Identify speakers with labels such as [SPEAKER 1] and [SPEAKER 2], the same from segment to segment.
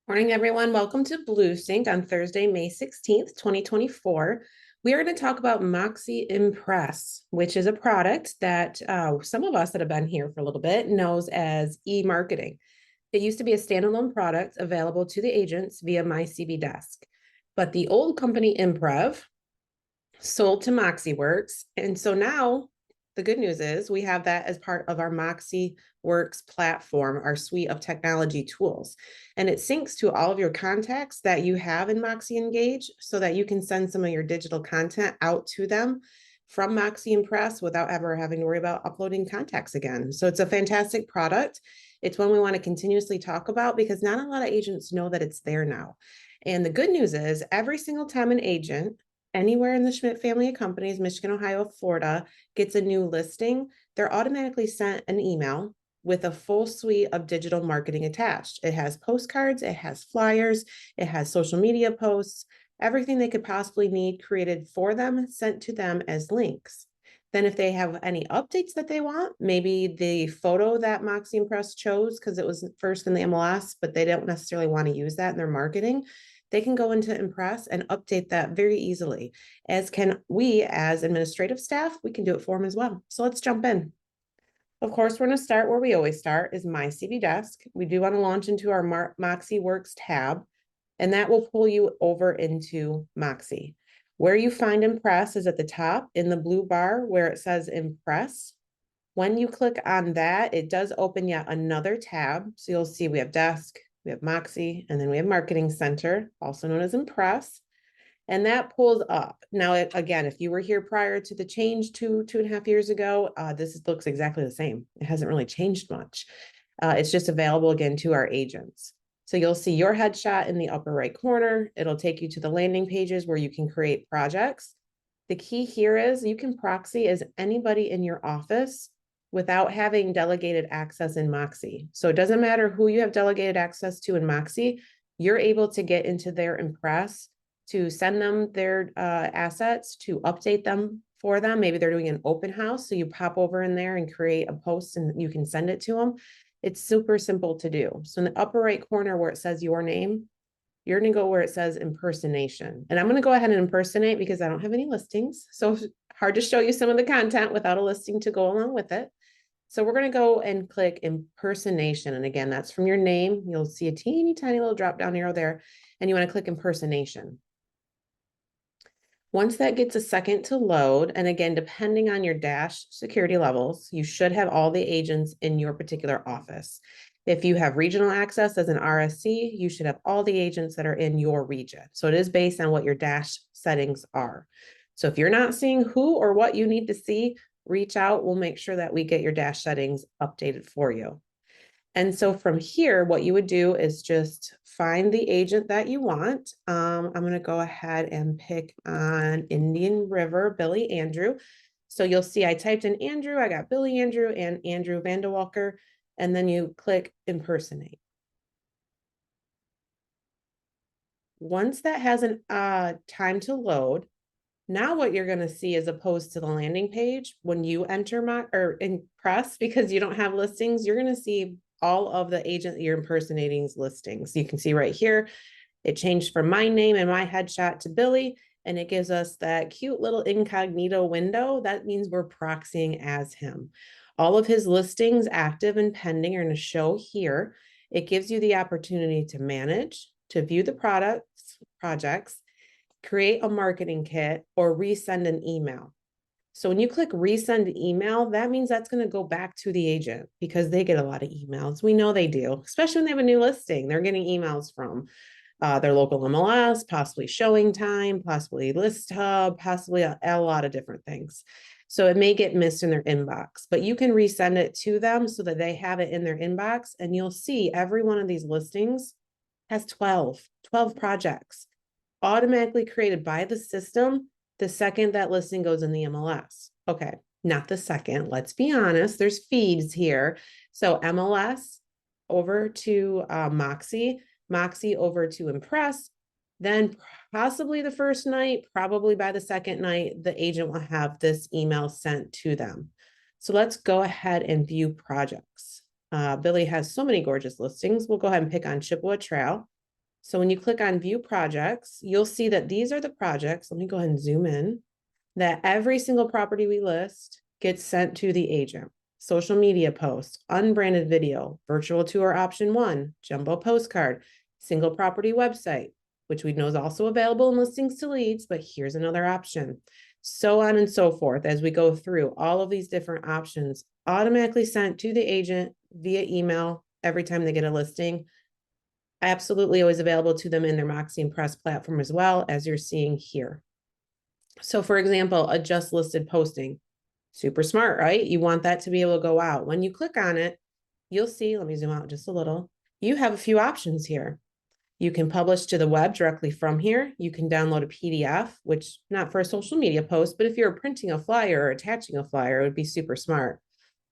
[SPEAKER 1] Morning, everyone. Welcome to BlueSync on Thursday, May 16th, 2024. We are going to talk about MoxiImpress, which is a product that some of us that have been here for a little bit knows as eMarketing. It used to be a standalone product available to the agents via MyCB Desk, but the old company Imprev sold to MoxiWorks. And so now the good news is we have that as part of our MoxiWorks platform, our suite of technology tools. And it syncs to all of your contacts that you have in Moxie Engage so that you can send some of your digital content out to them from MoxiImpress without ever having to worry about uploading contacts again. So it's a fantastic product. It's one we want to continuously talk about because not a lot of agents know that it's there now. And the good news is every single time an agent anywhere in the Schmidt family of companies, Michigan, Ohio, Florida, gets a new listing, they're automatically sent an email with a full suite of digital marketing attached. It has postcards, it has flyers, it has social media posts, everything they could possibly need created for them, sent to them as links. Then if they have any updates that they want, maybe the photo that MoxiImpress chose because it was first in the MLS, but they don't necessarily want to use that in their marketing, they can go into Impress and update that very easily, as can we as administrative staff. We can do it for them as well. So let's jump in. Of course, we're going to start where we always start is MyCB Desk. We do want to launch into our MoxiWorks tab, and that will pull you over into Moxie. Where you find Impress is at the top in the blue bar where it says Impress. When you click on that, it does open yet another tab. So you'll see we have Desk, we have Moxie, and then we have Marketing Center, also known as Impress. And that pulls up. Now, again, if you were here prior to the change 2.5 years ago, this looks exactly the same. It hasn't really changed much. It's just available again to our agents. So you'll see your headshot in the upper right corner. It'll take you to the landing pages where you can create projects. The key here is you can proxy as anybody in your office without having delegated access in Moxie. So it doesn't matter who you have delegated access to in Moxie, you're able to get into their Impress to send them their assets, to update them for them. Maybe they're doing an open house, so you pop over in there and create a post and you can send it to them. It's super simple to do. So in the upper right corner where it says your name, you're going to go where it says impersonation. And I'm going to go ahead and impersonate because I don't have any listings. So it's hard to show you some of the content without a listing to go along with it. So we're going to go and click impersonation. And again, that's from your name. You'll see a teeny tiny little drop down arrow there. And you want to click impersonation. Once that gets a second to load, and again, depending on your dash security levels, you should have all the agents in your particular office. If you have regional access as an RSC, you should have all the agents that are in your region. So it is based on what your dash settings are. So if you're not seeing who or what you need to see, reach out. We'll make sure that we get your dash settings updated for you. And so from here, what you would do is just find the agent that you want. I'm going to go ahead and pick on Indian River, Billy Andrew. So you'll see I typed in Andrew, I got Billy Andrew and Andrew Vandewalker, and then you click impersonate. Once that has an time to load, now what you're going to see as opposed to the landing page, when you enter Impress, because you don't have listings, you're going to see all of the agent you're impersonating's listings. You can see right here, it changed from my name and my headshot to Billy, and it gives us that cute little incognito window. That means we're proxying as him. All of his listings active and pending are going to show here. It gives you the opportunity to manage, to view the projects, create a marketing kit, or resend an email. So when you click resend email, that means that's going to go back to the agent because they get a lot of emails. We know they do, especially when they have a new listing. They're getting emails from their local MLS, possibly Showing Time, possibly List Hub, possibly a lot of different things. So it may get missed in their inbox, but you can resend it to them so that they have it in their inbox. And you'll see every one of these listings has 12 projects automatically created by the system the second that listing goes in the MLS. Okay, not the second. Let's be honest. There's feeds here. So MLS over to Moxie, Moxie over to Impress. Then possibly the first night, probably by the second night, the agent will have this email sent to them. So let's go ahead and view projects. Billy has so many gorgeous listings. We'll go ahead and pick on Chippewa Trail. So when you click on view projects, you'll see that these are the projects. Let me go ahead and zoom in. That every single property we list gets sent to the agent. Social media post, unbranded video, virtual tour option 1, jumbo postcard, single property website, which we know is also available in listings to leads, but here's another option. So on and so forth as we go through all of these different options automatically sent to the agent via email every time they get a listing. Absolutely always available to them in their MoxiImpress platform as well, as you're seeing here. So for example, a just listed posting, super smart, right? You want that to be able to go out. When you click on it, you'll see, let me zoom out just a little. You have a few options here. You can publish to the web directly from here. You can download a PDF, which not for a social media post, but if you're printing a flyer or attaching a flyer, it would be super smart.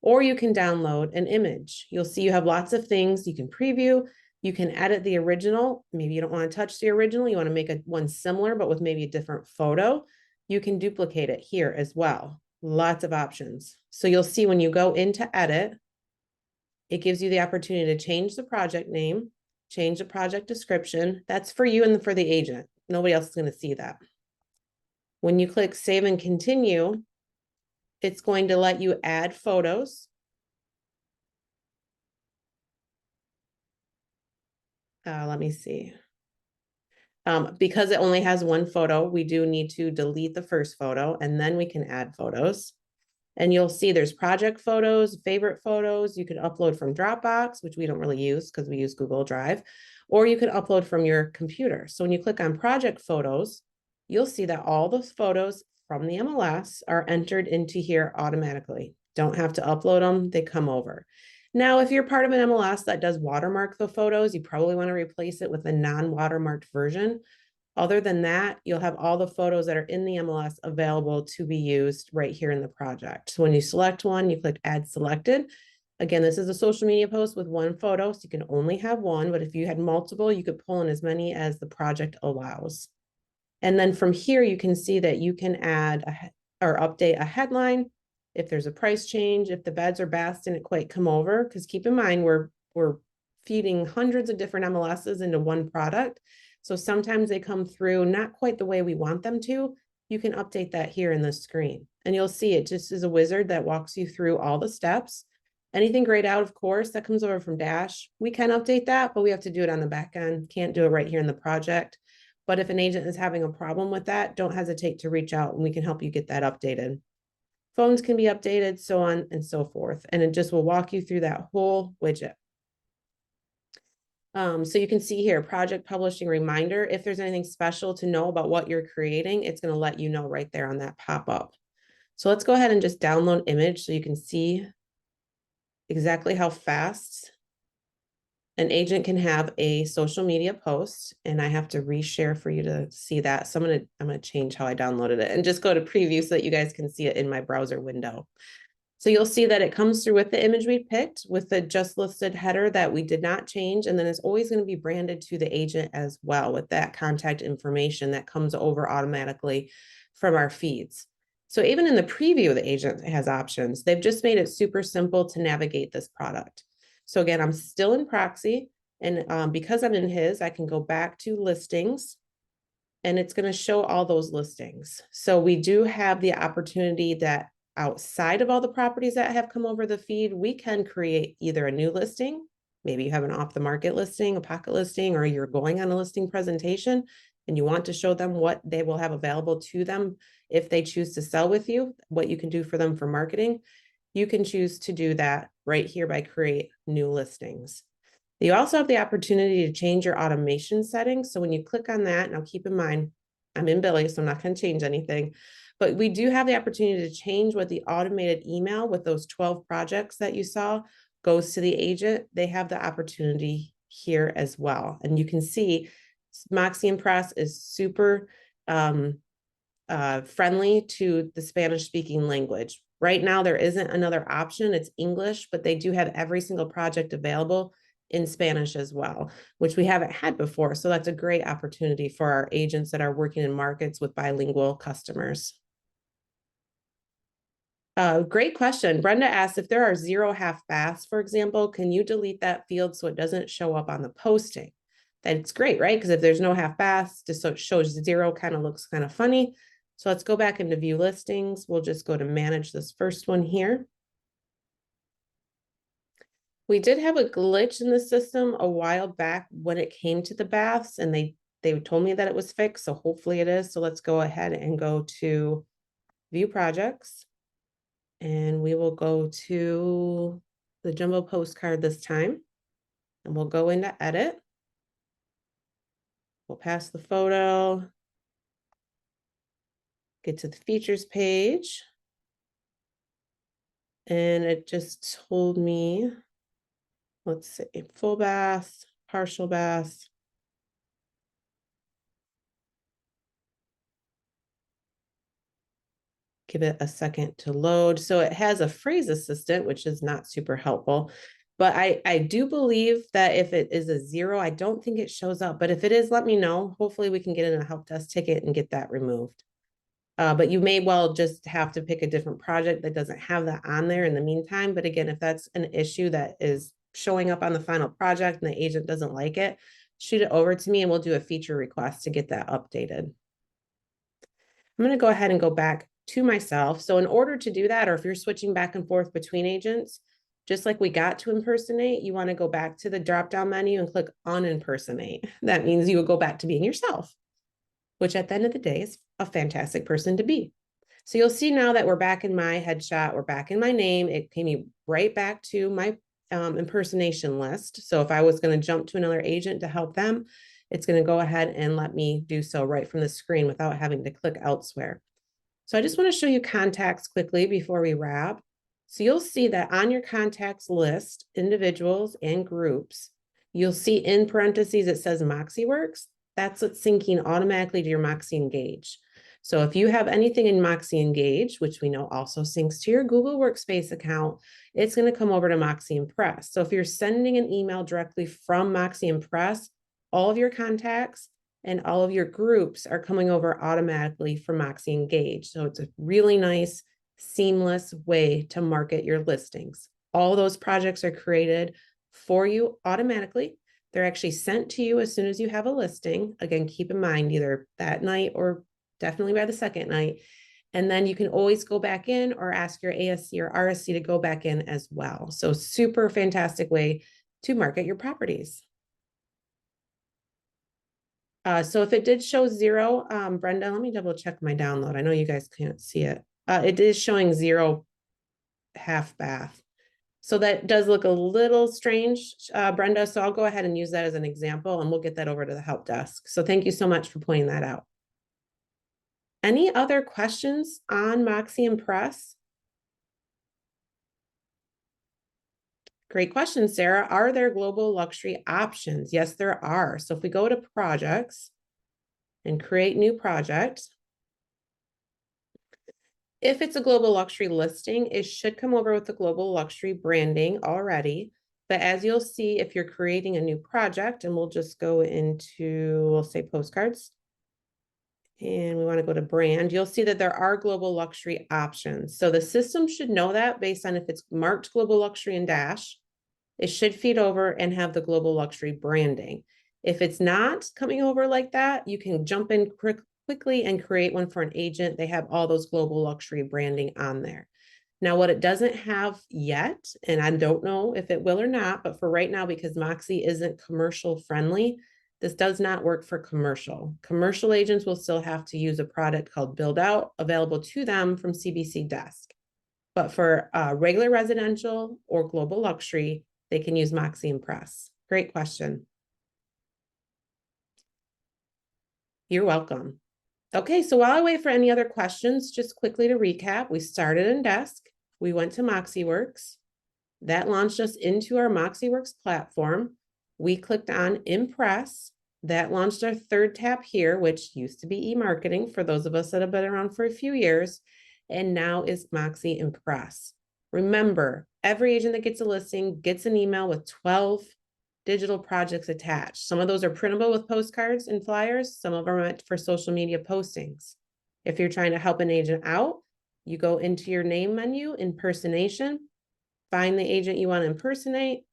[SPEAKER 1] Or you can download an image. You'll see you have lots of things you can preview. You can edit the original. Maybe you don't want to touch the original. You want to make one similar, but with maybe a different photo. You can duplicate it here as well. Lots of options. So you'll see when you go into edit, it gives you the opportunity to change the project name, change the project description. That's for you and for the agent. Nobody else is going to see that. When you click save and continue, it's going to let you add photos. Let me see. Because it only has one photo, we do need to delete the first photo and then we can add photos. And you'll see there's project photos, favorite photos. You can upload from Dropbox, which we don't really use because we use Google Drive, or you can upload from your computer. So when you click on project photos, you'll see that all the photos from the MLS are entered into here automatically. Don't have to upload them, they come over. Now, if you're part of an MLS that does watermark the photos, you probably want to replace it with a non-watermarked version. Other than that, you'll have all the photos that are in the MLS available to be used right here in the project. So when you select one, you click add selected. Again, this is a social media post with one photo, so you can only have one, but if you had multiple, you could pull in as many as the project allows. And then from here, you can see that you can add or update a headline if there's a price change, if the beds or baths didn't quite come over, because keep in mind, we're feeding hundreds of different MLSs into one product. So sometimes they come through not quite the way we want them to. You can update that here in the screen and you'll see it just is a wizard that walks you through all the steps. Anything grayed out, of course, that comes over from Dash, we can update that, but we have to do it on the back end. Can't do it right here in the project. But if an agent is having a problem with that, don't hesitate to reach out and we can help you get that updated. Phones can be updated, so on and so forth. And it just will walk you through that whole widget. So you can see here, project publishing reminder. If there's anything special to know about what you're creating, it's going to let you know right there on that pop-up. So let's go ahead and just download image so you can see exactly how fast an agent can have a social media post. And I have to reshare for you to see that. So I'm gonna change how I downloaded it and just go to preview so that you guys can see it in my browser window. So you'll see that it comes through with the image we picked with the just listed header that we did not change. And then it's always going to be branded to the agent as well with that contact information that comes over automatically from our feeds. So even in the preview, the agent has options. They've just made it super simple to navigate this product. So again, I'm still in proxy and because I'm in his, I can go back to listings and it's going to show all those listings. So we do have the opportunity that outside of all the properties that have come over the feed, we can create either a new listing. Maybe you have an off the market listing, a pocket listing, or you're going on a listing presentation and you want to show them what they will have available to them if they choose to sell with you, what you can do for them for marketing. You can choose to do that right here by create new listings. You also have the opportunity to change your automation settings. So when you click on that, now keep in mind, I'm in Billy, so I'm not going to change anything, but we do have the opportunity to change what the automated email with those 12 projects that you saw goes to the agent. They have the opportunity here as well. And you can see MoxiImpress is super friendly to the Spanish speaking language. Right now, there isn't another option. It's English, but they do have every single project available in Spanish as well, which we haven't had before. So that's a great opportunity for our agents that are working in markets with bilingual customers. Great question. Brenda asked if there are 0 half baths, for example, can you delete that field so it doesn't show up on the posting? That's great, right? Because if there's no half baths, just so it shows 0 kind of looks kind of funny. So let's go back into view listings. We'll just go to manage this first one here. We did have a glitch in the system a while back when it came to the baths, and they told me that it was fixed. So hopefully it is. So let's go ahead and go to view projects, and we will go to the jumbo postcard this time, and we'll go into edit. We'll pass the photo, get to the features page, and it just told me, let's see, full bath, partial bath. Give it a second to load. So it has a phrase assistant, which is not super helpful. But I do believe that if it is a 0, I don't think it shows up. But if it is, let me know. Hopefully we can get in a help desk ticket and get that removed. But you may well just have to pick a different project that doesn't have that on there in the meantime. But again, if that's an issue that is showing up on the final project and the agent doesn't like it, shoot it over to me and we'll do a feature request to get that updated. I'm going to go ahead and go back to myself. So in order to do that, or if you're switching back and forth between agents, just like we got to impersonate, you want to go back to the drop-down menu and click on impersonate. That means you will go back to being yourself, which at the end of the day is a fantastic person to be. So you'll see now that we're back in my headshot, we're back in my name. It came me right back to my impersonation list. So if I was going to jump to another agent to help them, it's going to go ahead and let me do so right from the screen without having to click elsewhere. So I just want to show you contacts quickly before we wrap. So you'll see that on your contacts list, individuals and groups, you'll see in parentheses, it says MoxiWorks. That's what's syncing automatically to your Moxie Engage. So if you have anything in Moxie Engage, which we know also syncs to your Google Workspace account, it's going to come over to MoxiImpress. So if you're sending an email directly from MoxiImpress, all of your contacts and all of your groups are coming over automatically from Moxie Engage. So it's a really nice, seamless way to market your listings. All those projects are created for you automatically. They're actually sent to you as soon as you have a listing. Again, keep in mind either that night or definitely by the second night. And then you can always go back in or ask your ASC or RSC to go back in as well. So super fantastic way to market your properties. So if it did show 0, Brenda, let me double check my download. I know you guys can't see it. It is showing 0 half bath. So that does look a little strange, Brenda. So I'll go ahead and use that as an example and we'll get that over to the help desk. So thank you so much for pointing that out. Any other questions on MoxiImpress? Great question, Sarah. Are there global luxury options? Yes, there are. So if we go to projects and create new project, if it's a global luxury listing, it should come over with the global luxury branding already. But as you'll see, if you're creating a new project, and we'll just go into, we'll say postcards, and we want to go to brand, you'll see that there are global luxury options. So the system should know that based on if it's marked global luxury in dash, it should feed over and have the global luxury branding. If it's not coming over like that, you can jump in quickly and create one for an agent. They have all those global luxury branding on there. Now, what it doesn't have yet, and I don't know if it will or not, but for right now, because Moxie isn't commercial friendly, this does not work for commercial. Commercial agents will still have to use a product called Build Out available to them from CBC Desk. But for regular residential or global luxury, they can use MoxiImpress. Great question. You're welcome. Okay, so while I wait for any other questions, just quickly to recap, we started in Desk, we went to MoxiWorks. That launched us into our MoxiWorks platform. We clicked on Impress. That launched our third tab here, which used to be eMarketing for those of us that have been around for a few years, and now is MoxiImpress. Remember, every agent that gets a listing gets an email with 12 digital projects attached. Some of those are printable with postcards and flyers. Some of them are meant for social media postings. If you're trying to help an agent out, you go into your name menu, impersonation, find the agent you want to impersonate,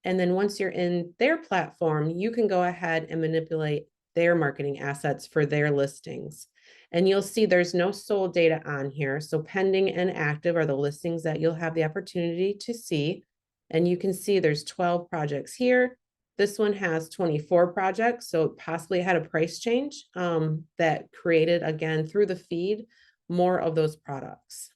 [SPEAKER 1] And then once you're in their platform, you can go ahead and manipulate their marketing assets for their listings. And you'll see there's no sold data on here. So pending and active are the listings that you'll have the opportunity to see. And you can see there's 12 projects here. This one has 24 projects. So it possibly had a price change that created, again, through the feed, more of those products.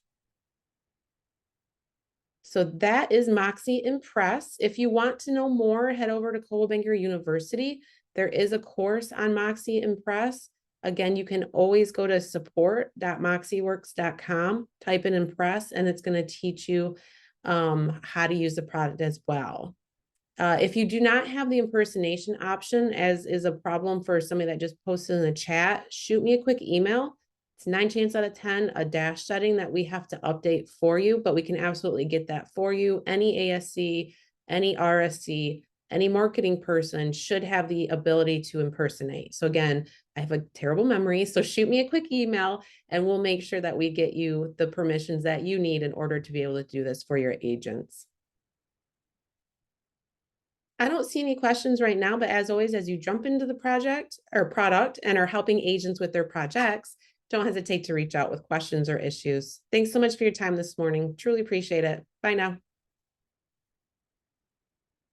[SPEAKER 1] So that is MoxiImpress. If you want to know more, head over to Coldwell Banker University. There is a course on MoxiImpress. Again, you can always go to support.moxiworks.com, type in Impress, and it's going to teach you how to use the product as well. If you do not have the impersonation option, as is a problem for somebody that just posted in the chat, shoot me a quick email. It's 9 chances out of 10, a dash setting that we have to update for you, but we can absolutely get that for you. Any ASC, any RSC, any marketing person should have the ability to impersonate. So again, I have a terrible memory, so shoot me a quick email and we'll make sure that we get you the permissions that you need in order to be able to do this for your agents. I don't see any questions right now, but as always, as you jump into the project or product and are helping agents with their projects, don't hesitate to reach out with questions or issues. Thanks so much for your time this morning. Truly appreciate it. Bye now.